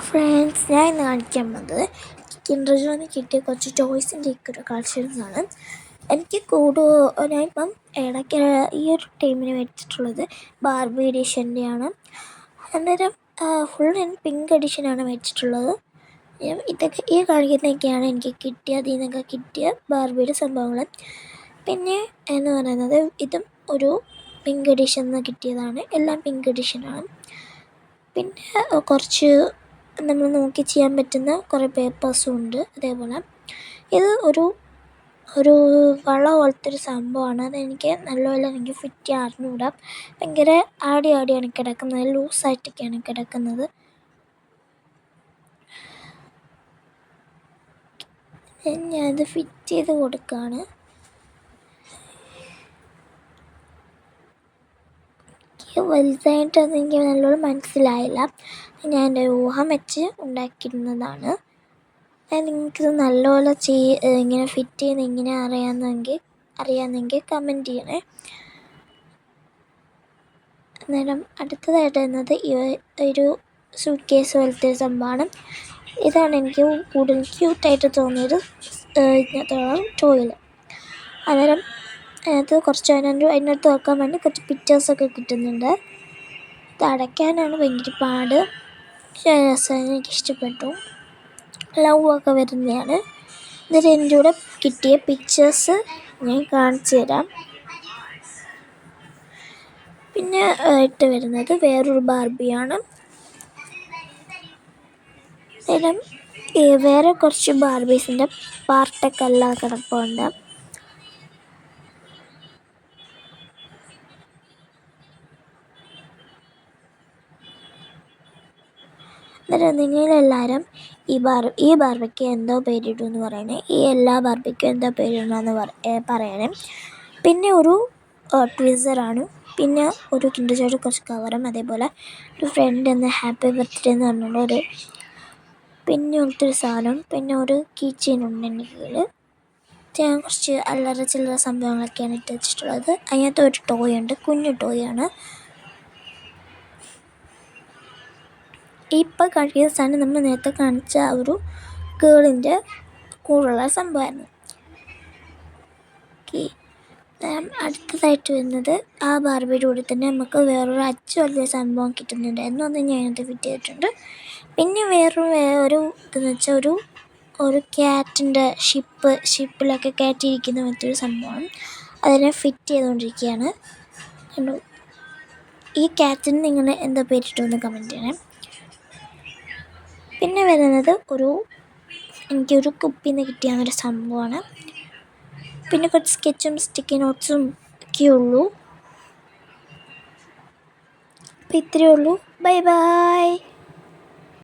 Friends, ഞാൻ ഇന്ന് കാണിക്കാൻ പോകുന്നത് കിൻഡർ ജോയ്ന്ന് കിട്ടിയ കുറച്ച് ടോയ്സിൻ്റെ ഒരു കളക്ഷൻസാണ്. എനിക്ക് ഞാനിപ്പം ഇടയ്ക്ക് ഈ ഒരു ടൈമിന് മേടിച്ചിട്ടുള്ളത് ബാർബി എഡിഷൻ്റെയാണ്. അന്നേരം ഫുൾ ഞാൻ പിങ്ക് എഡിഷനാണ് മേടിച്ചിട്ടുള്ളത്. ഇതൊക്കെ ഈ കാണിക്കുന്നതൊക്കെയാണ് എനിക്ക് അതിൽ നിന്നൊക്കെ കിട്ടിയ ബാർബിയുടെ സംഭവങ്ങൾ. പിന്നെ എന്ന് പറയുന്നത് ഇതും ഒരു പിങ്ക് എഡിഷൻ നിന്ന് കിട്ടിയതാണ്. എല്ലാം പിങ്ക് എഡിഷനാണ്. പിന്നെ കുറച്ച് നമ്മൾ നോക്കി ചെയ്യാൻ പറ്റുന്ന കുറേ പേപ്പേഴ്സും ഉണ്ട്. അതേപോലെ ഇത് ഒരു വള പോലത്തെ ഒരു സംഭവമാണ്. അതെനിക്ക് നല്ലപോലെ ഫിറ്റ് ചെയ്യാൻ അറിഞ്ഞുകൂടാ. ഭയങ്കര ആടിയാണ് കിടക്കുന്നത്, ലൂസായിട്ടൊക്കെയാണ് കിടക്കുന്നത്. ഞാനത് ഫിറ്റ് ചെയ്ത് കൊടുക്കുകയാണ്. വലുതായിട്ടൊന്നും എനിക്ക് നല്ലോണം മനസ്സിലായില്ല. ഞാൻ എൻ്റെ ഊഹം വെച്ച് ഉണ്ടാക്കിയിരുന്നതാണ്. നിങ്ങൾക്കിത് നല്ലപോലെ ഇങ്ങനെ ഫിറ്റ് ചെയ്യുന്ന ഇങ്ങനെ അറിയാമെന്നെങ്കിൽ കമൻറ്റ് ചെയ്യണേ. അന്നേരം അടുത്തതായിട്ട് വരുന്നത് ഒരു സൂട്ട് കേസ് പോലത്തെ സംഭവമാണ്. ഇതാണ് എനിക്ക് കൂടുതൽ ക്യൂട്ടായിട്ട് തോന്നിയത് ഇതിനകത്തുള്ള ടോയിൽ. അന്നേരം അതിനകത്ത് കുറച്ച് അതിനകത്ത് വെക്കാൻ വേണ്ടി കുറച്ച് പിക്ചേഴ്സൊക്കെ കിട്ടുന്നുണ്ട്. ഇത് അടയ്ക്കാനാണ് ഭയങ്കര പാട്. രസമാണ്, എനിക്കിഷ്ടപ്പെട്ടു. ലവ് ഒക്കെ വരുന്നതാണ്. എന്നിട്ട് എൻ്റെ കൂടെ കിട്ടിയ പിക്ചേഴ്സ് ഞാൻ കാണിച്ചു തരാം. പിന്നെ ആയിട്ട് വരുന്നത് വേറൊരു ബാർബിയാണ്. വേറെ കുറച്ച് ബാർബീസിൻ്റെ പാർട്ടൊക്കെ എല്ലാം കിടപ്പുണ്ട്. അന്നേരം നിങ്ങളെല്ലാവരും ഈ ബാർബിക്ക് എന്തോ പേരിടുമെന്ന് പറയണേ. ഈ എല്ലാ ബാർബിക്കും എന്തോ പേരിടണമെന്ന് പറയണേ. പിന്നെ ഒരു ട്വിസറാണ്. പിന്നെ ഒരു കിൻഡർ ജോയുടെ കുറച്ച് കവറും, അതേപോലെ ഒരു ഫ്രണ്ട് എന്ന് ഹാപ്പി ബർത്ത്ഡേ എന്ന് പറഞ്ഞുള്ള പിന്നെ ഒത്തിരി സാധനം, പിന്നെ ഒരു കീ ചെയിൻ ഉണ്ട് എൻ്റെ കയ്യിൽ. ഞാൻ കുറച്ച് അല്ലറ ചില്ലറ സംഭവങ്ങളൊക്കെയാണ് ഇട്ട് വെച്ചിട്ടുള്ളത്. അതിനകത്ത് ഒരു ടോയ് ഉണ്ട്, കുഞ്ഞു ടോയാണ്. ഇപ്പം കാണിക്കുന്ന സാധനം നമ്മൾ നേരത്തെ കാണിച്ച ആ ഒരു ഗേളിൻ്റെ കൂടെയുള്ള സംഭവമായിരുന്നു. അടുത്തതായിട്ട് വരുന്നത് ആ ബാർബിയുടെ കൂടെ തന്നെ നമുക്ക് വേറൊരു അച്ച് വലിയ സംഭവം കിട്ടുന്നുണ്ടായിരുന്നു. അത് ഞാനത് ഫിറ്റ് ചെയ്തിട്ടുണ്ട്. പിന്നെ വേറൊരു ഇതെന്ന് വെച്ചാൽ ഒരു ക്യാറ്റിൻ്റെ ഷിപ്പിലൊക്കെ കയറ്റിയിരിക്കുന്ന മറ്റൊരു സംഭവമാണ്. അതിനെ ഫിറ്റ് ചെയ്തുകൊണ്ടിരിക്കുകയാണ്. ഈ ക്യാറ്റിന് നിങ്ങൾ എന്താ പേരിട്ടുമെന്ന് കമൻറ്റ് ചെയ്യണം. പിന്നെ വരുന്നത് എനിക്കൊരു കുപ്പിയിൽ നിന്ന് കിട്ടിയ സംഭവമാണ്. പിന്നെ കുറച്ച് സ്കെച്ചും സ്റ്റിക്കി നോട്ട്സും ഒക്കെ ഉള്ളൂ. അപ്പോൾ ഇത്രയേ ഉള്ളൂ. Bye bye.